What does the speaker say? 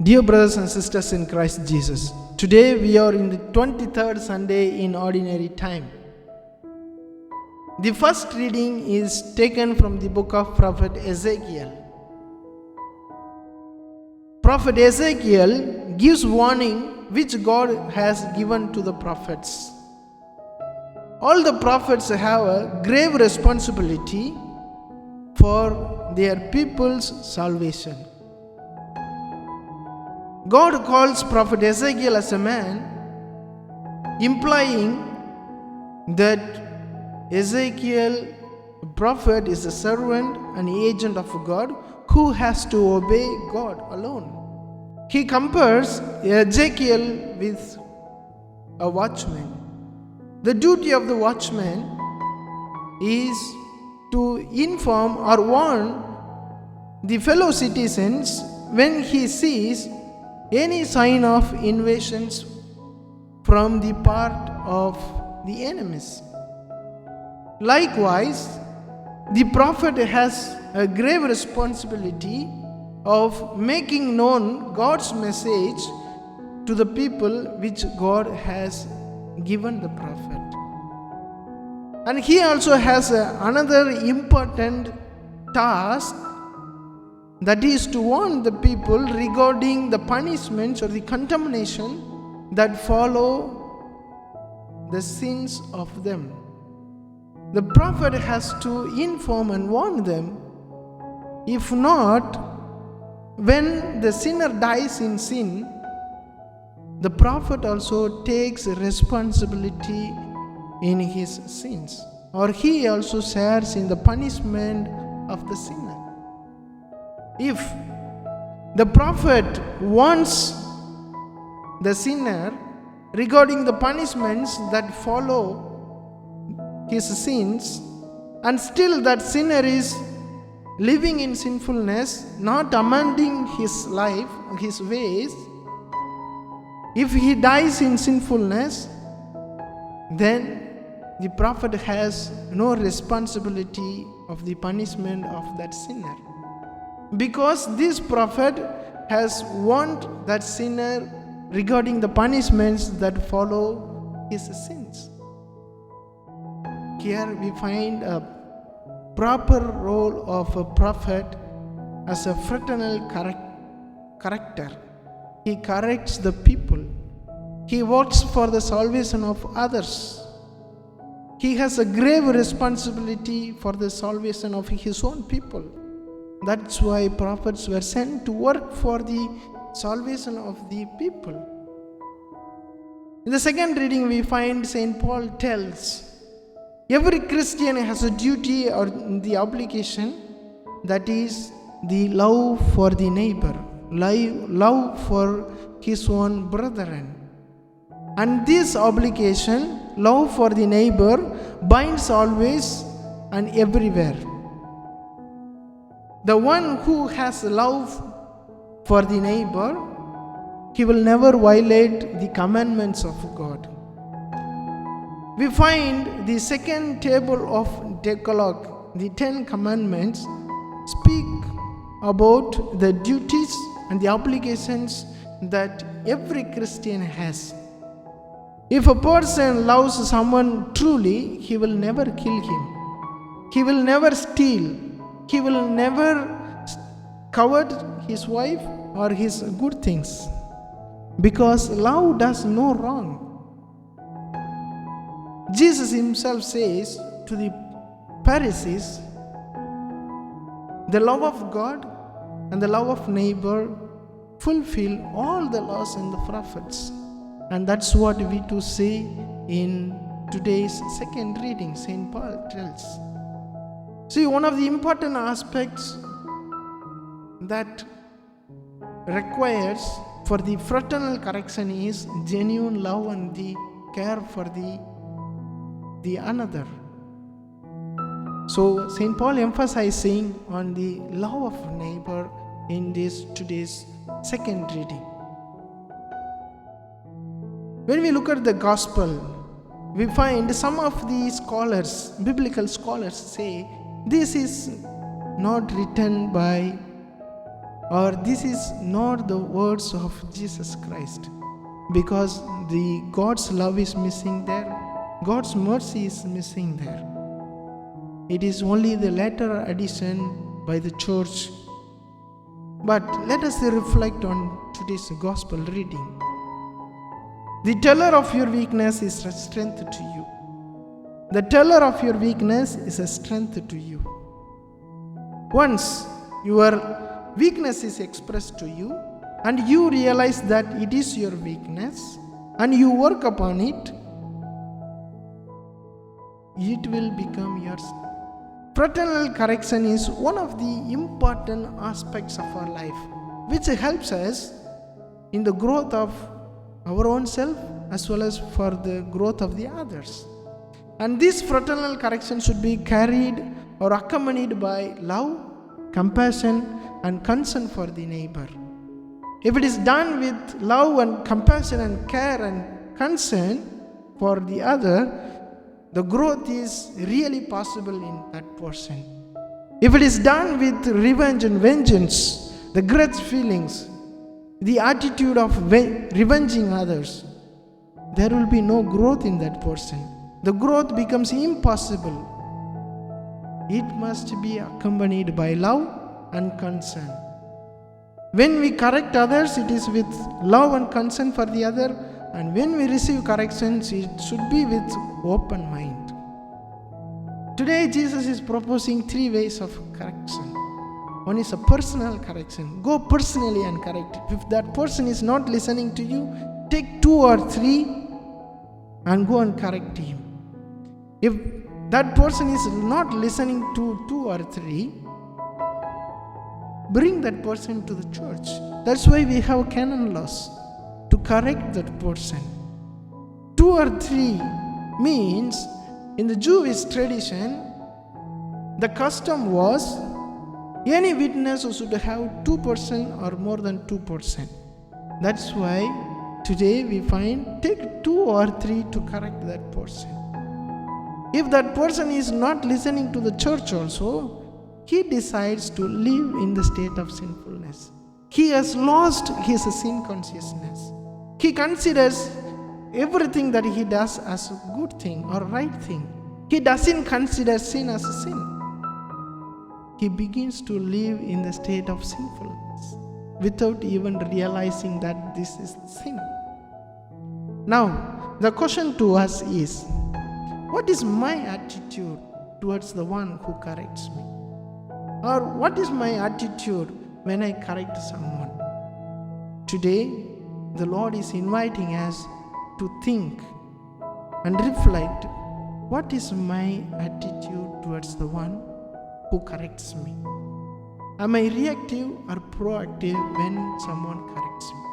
Dear brothers and sisters in Christ Jesus, today we are in the 23rd Sunday in Ordinary Time. The first reading is taken from the book of Prophet Ezekiel. Prophet Ezekiel gives warning which God has given to the prophets. All the prophets have a grave responsibility for their people's salvation. God calls Prophet Ezekiel as a man, implying that Ezekiel, the prophet, is a servant and agent of God who has to obey God alone. He compares Ezekiel with a watchman. The duty of the watchman is to inform or warn the fellow citizens when he sees any sign of invasions from the part of the enemies. Likewise, the prophet has a grave responsibility of making known God's message to the people which God has given the prophet. And he also has another important task, that is to warn the people regarding the punishments or the condemnation that follow the sins of them. The prophet has to inform and warn them. If not, when the sinner dies in sin, the prophet also takes responsibility in his sins, or he also shares in the punishment of the sinner. If the prophet warns the sinner regarding the punishments that follow his sins, and still that sinner is living in sinfulness, not amending his life, his ways, if he dies in sinfulness, then the prophet has no responsibility of the punishment of that sinner, because this prophet has warned that sinner regarding the punishments that follow his sins. Here we find a proper role of a prophet as a fraternal character. He corrects the people. He works for the salvation of others. He has a grave responsibility for the salvation of his own people. That's why prophets were sent to work for the salvation of the people. In the second reading, we find St. Paul tells every Christian has a duty or the obligation, that is the love for the neighbor, love for his own brethren. And this obligation, love for the neighbor, binds always and everywhere. The one who has love for the neighbor, he will never violate the commandments of God. We find the second table of Decalogue, the 10 commandments, speak about the duties and the obligations that every Christian has. If a person loves someone truly, he will never kill him. He will never steal. He will never covet his wife or his good things, because love does no wrong. Jesus himself says to the Pharisees, the love of God and the love of neighbor fulfill all the laws and the prophets. And that's what we to see in today's second reading, St. Paul tells. See, one of the important aspects that requires for the fraternal correction is genuine love and the care for the another. So St. Paul emphasizing on the love of neighbor in this today's second reading. When we look at the gospel, we find some of the scholars, biblical scholars, say this is not written by or this is not the words of Jesus Christ, because the God's love is missing there, God's mercy is missing there. It is only the later addition by the church. But let us reflect on today's gospel reading. The teller of your weakness is a strength to you. The teller of your weakness is a strength to you. Once your weakness is expressed to you and you realize that it is your weakness and you work upon it, it will become yours. Fraternal correction is one of the important aspects of our life, which helps us in the growth of our own self as well as for the growth of the others. And this fraternal correction should be carried or accompanied by love, compassion, and concern for the neighbor. If it is done with love and compassion and care and concern for the other, the growth is really possible in that person. If it is done with revenge and vengeance, the grudge feelings, the attitude of revenging others, there will be no growth in that person. The growth becomes impossible. It must be accompanied by love and concern. When we correct others, it is with love and concern for the other, and when we receive corrections, it should be with open mind. Today, Jesus is proposing 3 ways of correction. One is a personal correction. Go personally and correct. If that person is not listening to you, take 2 or 3 and go and correct him. If that person is not listening to 2 or 3, bring that person to the church. That's why we have canon laws, to correct that person. 2 or 3 means, in the Jewish tradition, the custom was any witness should have 2% or more than 2%. That's why today we find take 2 or 3 to correct that person. If that person is not listening to the church also, he decides to live in the state of sinfulness. He has lost his sin consciousness. He considers everything that he does as a good thing or right thing. He doesn't consider sin as a sin. He begins to live in the state of sinfulness without even realizing that this is sin. Now, the question to us is, what is my attitude towards the one who corrects me? Or what is my attitude when I correct someone? Today, the Lord is inviting us to think and reflect, what is my attitude towards the one who corrects me? Am I reactive or proactive when someone corrects me?